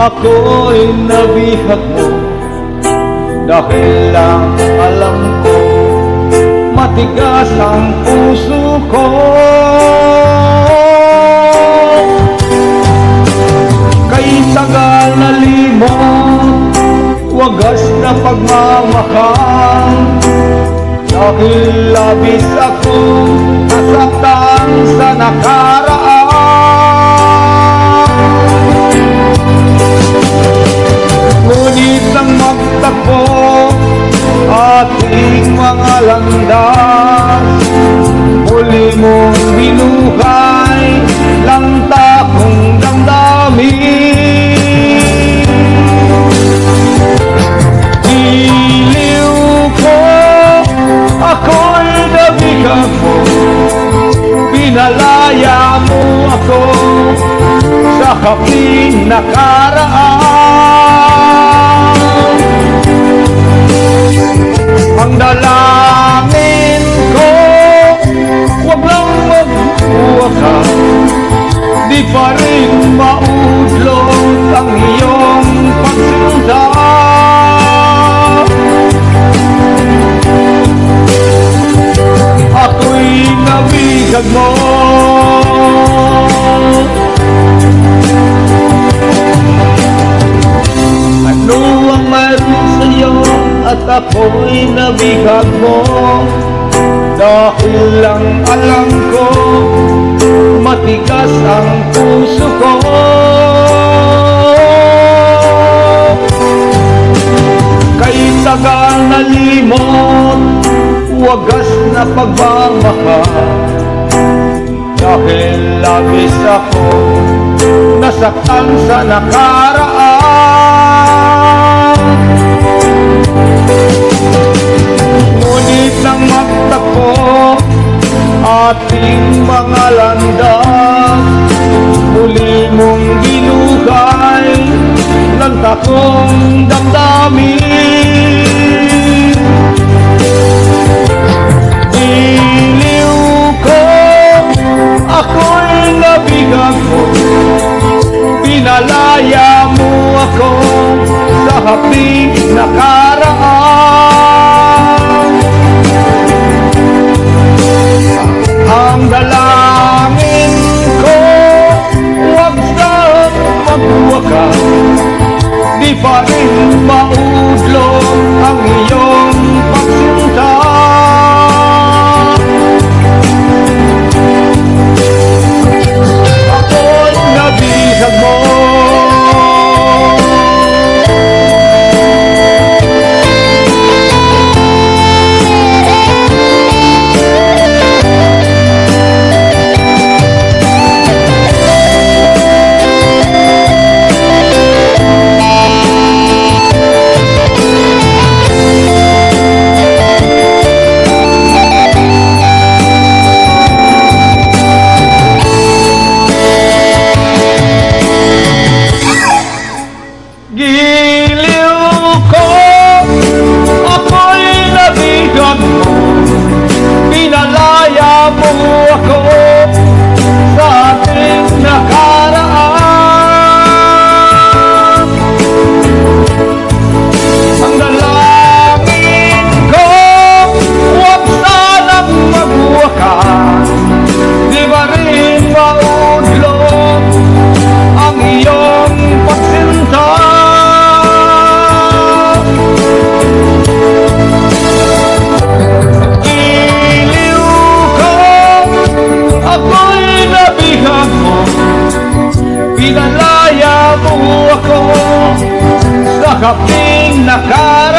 Ako'y nabihag mo dahil lang alam ko matigas ang puso ko. Kay tagal na limot, wagas na pagmamahal, dahil labis akong nasaktan sa nakaraan. Ngunit nang magtagpo ating mga landas, muli mong binuhay lang takong damdamin. Iliw ko, ako'y nabihag mo, pinalaya mo ako sa haping nakaraan. Ang dalangin ko, wag lang magbuwa ka, di pa rin maudlot ang iyong pagsinta. Ako'y nabihag mo. Ano ang meron sa'yo at ako'y nabihag mo, dahil lang alam ko matigas ang puso ko. Kay tagal na limot, wagas na pagmamahal, dahil labis ako nasaktan sa nakaraan. Ngunit nang magtagpo ating mga landas, muli mong binuhay lang takong damdamin. Iliw ko, ako'y nabihag mo, pinalaya mo ako sa haping nakaraan. Ang dalangin ko, wag saan magbuwa ka, di pa rin maudlot ang iyong pagsinta. Ako'y nabihag mo. Pinalaya mo ako sa haping nakaraan.